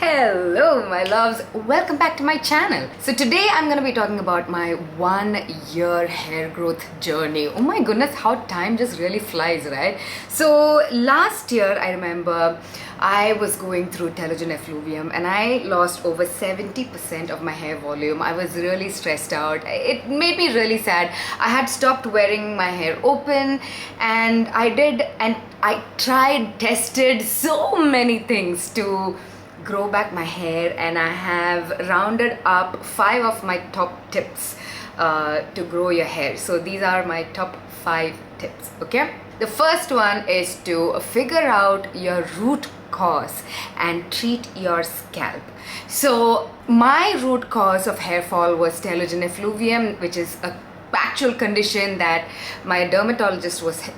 Hello my loves, welcome back to my channel. So today I'm going to be talking about my 1 year hair growth journey. Oh my goodness, how time just really flies, right? So last year I remember I was going through telogen effluvium and I lost over 70% of my hair volume. I was really stressed out. It made me really sad. I had stopped wearing my hair open and I tried, tested so many things to grow back my hair, and I have rounded up 5 of my top tips to grow your hair. So these are my top 5 tips, okay? The first one is to figure out your root cause and treat your scalp. So my root cause of hair fall was telogen effluvium, which is a actual condition that my dermatologist was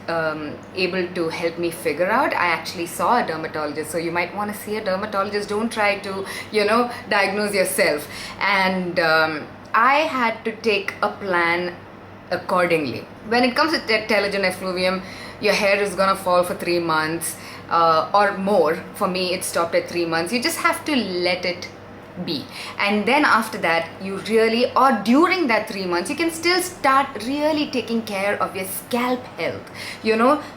able to help me figure out. I actually saw a dermatologist, so you might want to see a dermatologist. Don't try to, diagnose yourself. And I had to take a plan accordingly. When it comes to telogen effluvium, your hair is gonna fall for 3 months or more. For me, it stopped at 3 months. You just have to let it be, and then after that you really, or during that 3 months, you can still start really taking care of your scalp health,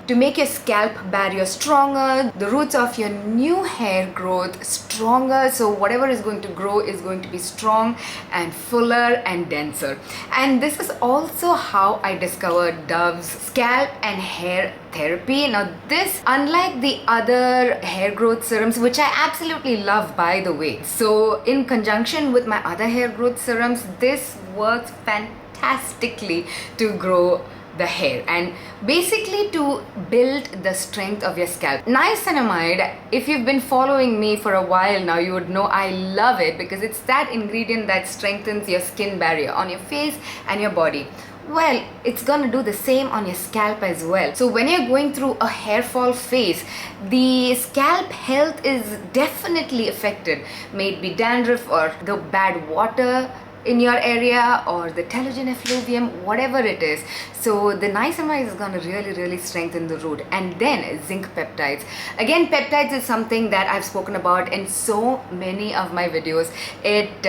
to make your scalp barrier stronger, the roots of your new hair growth stronger, so whatever is going to grow is going to be strong and fuller and denser. And this is also how I discovered Dove's scalp and hair therapy. Now this, unlike the other hair growth serums, which I absolutely love by the way, so in conjunction with my other hair growth serums, this works fantastically to grow the hair and basically to build the strength of your scalp. Niacinamide, if you've been following me for a while now, you would know I love it because it's that ingredient that strengthens your skin barrier on your face and your body. Well, it's gonna do the same on your scalp as well. So when you're going through a hair fall phase, the scalp health is definitely affected. May it be dandruff or the bad water in your area or the telogen effluvium, whatever it is. So the niacinamide is going to really strengthen the root. And then zinc peptides. Again, peptides is something that I've spoken about in so many of my videos. It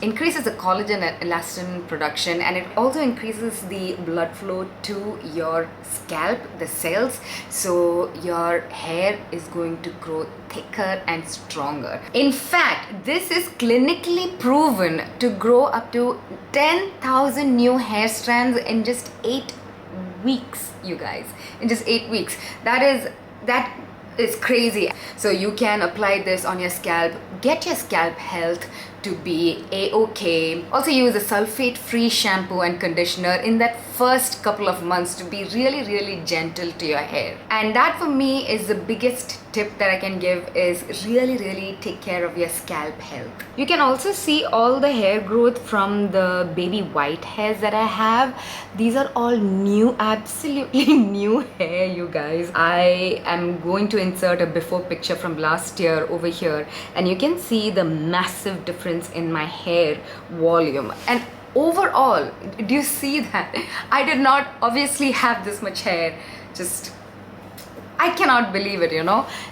increases the collagen and elastin production, and it also increases the blood flow to your scalp, the cells, so your hair is going to grow thicker and stronger. In fact, this is clinically proven to grow up to 10,000 new hair strands in just 8 weeks, you guys. In just 8 weeks. That is crazy. So you can apply this on your scalp, get your scalp health to be a-okay. Also use a sulfate-free shampoo and conditioner in that first couple of months to be really gentle to your hair. And that for me is the biggest tip that I can give, is really take care of your scalp health. You can also see all the hair growth from the baby white hairs that I have. These are all new, absolutely new hair, you guys. I am going to insert a before picture from last year over here, and you can see the massive difference in my hair volume. And overall, do you see that? I did not obviously have this much hair. I cannot believe it,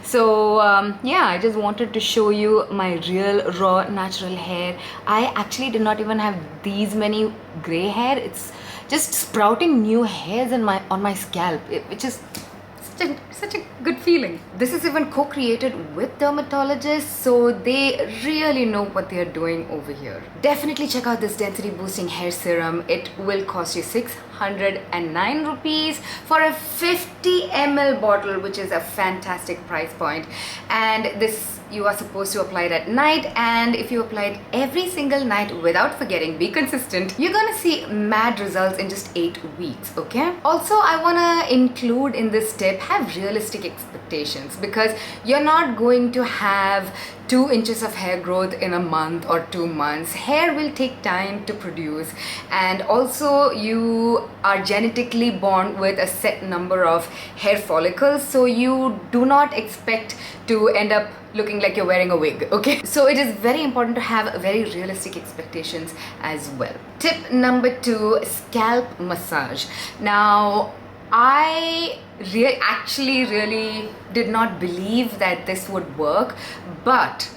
So yeah, I just wanted to show you my real raw natural hair. I actually did not even have these many gray hair. It's just sprouting new hairs on my scalp, which is such a good feeling. This is even co-created with dermatologists, so they really know what they are doing over here. Definitely check out this density boosting hair serum. It will cost you 609 rupees for a 50 ml bottle, which is a fantastic price point. And this, you are supposed to apply it at night, and if you apply it every single night without forgetting, be consistent, you're gonna see mad results in just 8 weeks, okay? Also, I wanna include in this tip, have realistic expectations, because you're not going to have 2 inches of hair growth in a month or 2 months. Hair will take time to produce, and also you are genetically born with a set number of hair follicles, so you do not expect to end up looking like you're wearing a wig, okay? So it is very important to have very realistic expectations as well. Tip number 2, scalp massage. Now, I actually really did not believe that this would work, but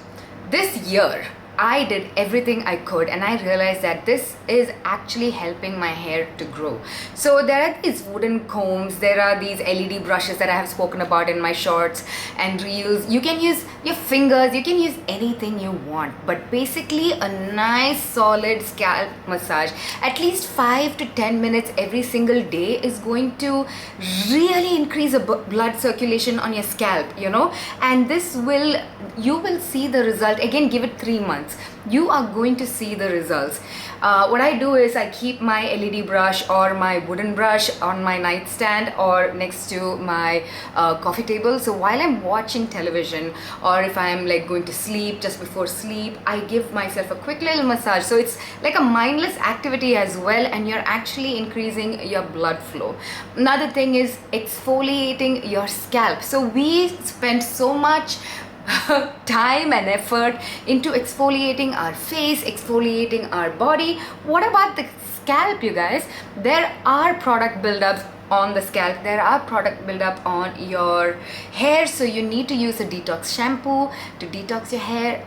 This year I did everything I could, and I realized that this is actually helping my hair to grow. So there are these wooden combs, there are these LED brushes that I have spoken about in my shorts and reels. You can use your fingers, you can use anything you want, but basically a nice solid scalp massage, at least 5 to 10 minutes every single day, is going to really increase the blood circulation on your scalp, you know, and you will see the result. Again, give it 3 months, you are going to see the results. What I do is I keep my LED brush or my wooden brush on my nightstand or next to my coffee table. So while I'm watching television, or if I'm like going to sleep, just before sleep, I give myself a quick little massage. So it's like a mindless activity as well, and you're actually increasing your blood flow. Another thing is exfoliating your scalp. So we spend so much time and effort into exfoliating our face, exfoliating our body. What about the scalp, you guys? There are product buildups on the scalp, there are product buildup on your hair, so you need to use a detox shampoo to detox your hair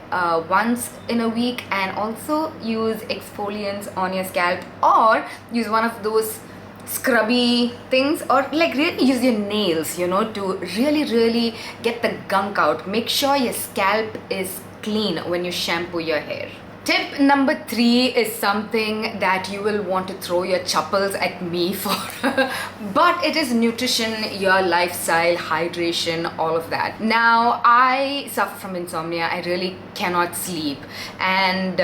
once in a week, and also use exfoliants on your scalp, or use one of those scrubby things, or like really use your nails, you know, to really get the gunk out. Make sure your scalp is clean when you shampoo your hair. Tip number 3 is something that you will want to throw your chappals at me for but it is nutrition, your lifestyle, hydration, all of that. Now, I suffer from insomnia. I really cannot sleep, and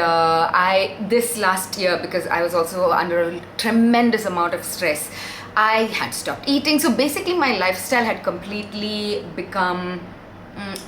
this last year, because I was also under a tremendous amount of stress, I had stopped eating. So basically my lifestyle had completely become,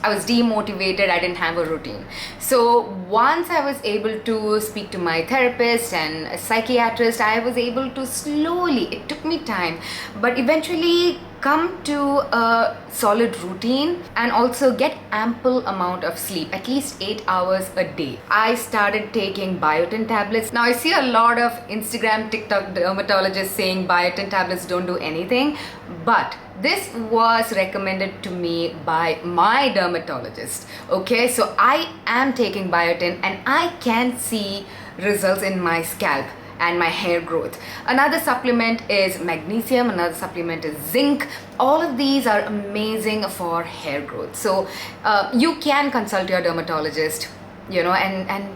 I was demotivated, I didn't have a routine. So once I was able to speak to my therapist and a psychiatrist, I was able to slowly, it took me time, but eventually come to a solid routine and also get ample amount of sleep, at least 8 hours a day. I started taking biotin tablets. Now I see a lot of Instagram, TikTok dermatologists saying biotin tablets don't do anything, but this was recommended to me by my dermatologist. Okay, so I am taking biotin and I can see results in my scalp and my hair growth. Another supplement is magnesium, another supplement is zinc. All of these are amazing for hair growth. So you can consult your dermatologist, you know, and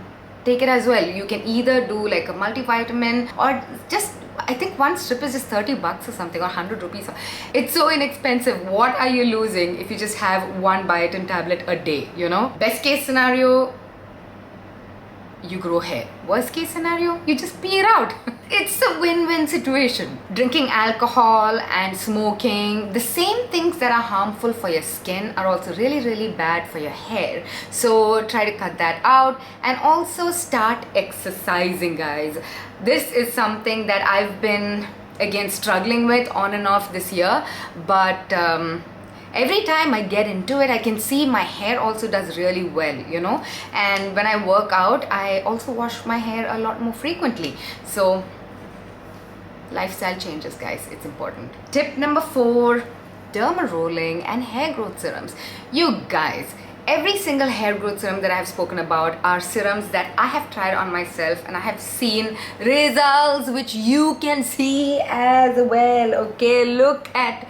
take it as well. You can either do like a multivitamin, or just, I think one strip is just 30 bucks or something, or 100 rupees. It's so inexpensive. What are you losing if you just have one biotin tablet a day, you know? Best case scenario, you grow hair. Worst case scenario, you just pee it out. It's a win-win situation. Drinking alcohol and smoking, the same things that are harmful for your skin, are also really bad for your hair. So try to cut that out, and also start exercising, guys. This is something that I've been, again, struggling with on and off this year, but every time I get into it, I can see my hair also does really well, you know. And when I work out, I also wash my hair a lot more frequently. So lifestyle changes, guys, it's important. Tip number 4, Dermarolling and hair growth serums. You guys, every single hair growth serum that I have spoken about are serums that I have tried on myself, and I have seen results, which you can see as well. Okay, look at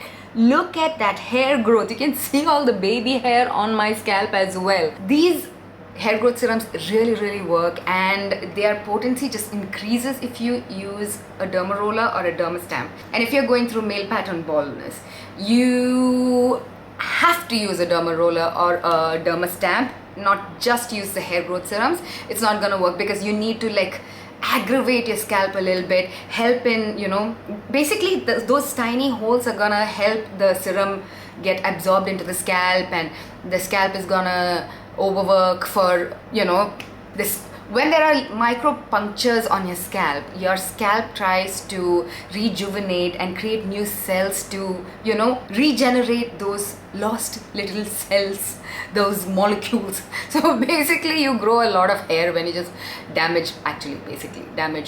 that hair growth. You can see all the baby hair on my scalp as well. These hair growth serums really work, and their potency just increases if you use a dermaroller or a dermastamp. And if you're going through male pattern baldness, you have to use a dermaroller or a dermastamp, not just use the hair growth serums. It's not gonna work, because you need to like aggravate your scalp a little bit, help in, you know, basically those tiny holes are gonna help the serum get absorbed into the scalp, and the scalp is gonna overwork for, you know, this. When there are micro punctures on your scalp tries to rejuvenate and create new cells to, you know, regenerate those lost little cells, those molecules. So basically you grow a lot of hair when you just damage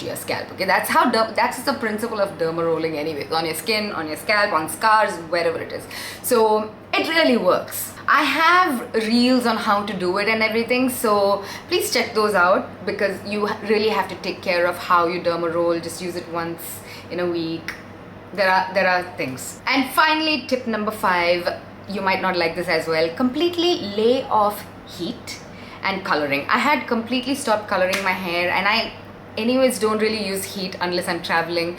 your scalp. Okay, that's the principle of dermarolling anyways, on your skin, on your scalp, on scars, wherever it is. So it really works. I have reels on how to do it and everything, so please check those out, because you really have to take care of how you dermaroll. Just use it once in a week. There are things. And finally, tip number 5, you might not like this as well. Completely lay off heat and coloring. I had completely stopped coloring my hair, and I anyways don't really use heat unless I'm traveling.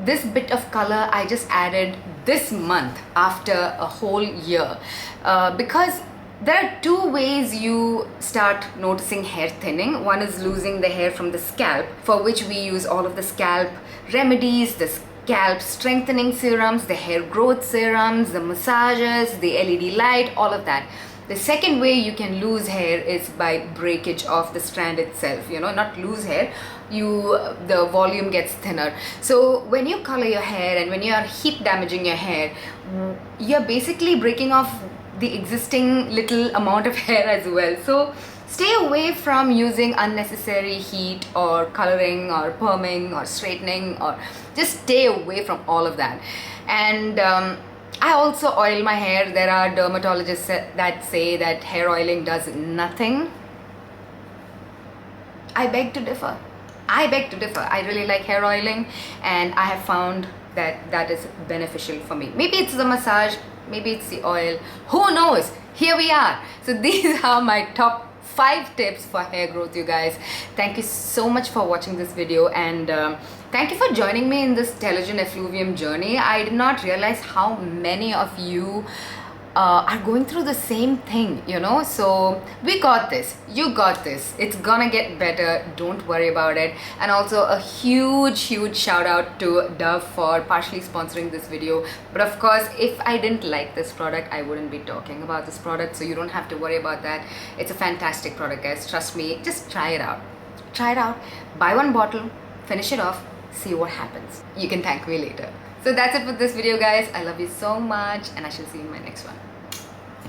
This bit of color I just added this month after a whole year, because there are 2 ways you start noticing hair thinning. One is losing the hair from the scalp, for which we use all of the scalp remedies, the scalp strengthening serums, the hair growth serums, the massages, the LED light, all of that. The second way you can lose hair is by breakage of the strand itself. Not lose hair, the volume gets thinner. So when you color your hair and when you are heat damaging your hair, you're basically breaking off the existing little amount of hair as well. So stay away from using unnecessary heat or coloring or perming or straightening, or just stay away from all of that. And I also oil my hair. There are dermatologists that say that hair oiling does nothing. I beg to differ. I really like hair oiling, and I have found that is beneficial for me. Maybe it's the massage, maybe it's the oil, who knows. Here we are. So these are my top 5 tips for hair growth, you guys. Thank you so much for watching this video, and thank you for joining me in this telogen effluvium journey. I did not realize how many of you are going through the same thing, so we got this, you got this, it's gonna get better, don't worry about it. And also a huge shout out to Dove for partially sponsoring this video. But of course, if I didn't like this product, I wouldn't be talking about this product, so you don't have to worry about that. It's a fantastic product, guys, trust me. Just try it out, buy 1 bottle, finish it off, see what happens. You can thank me later. So that's it for this video, guys. I love you so much, and I shall see you in my next one.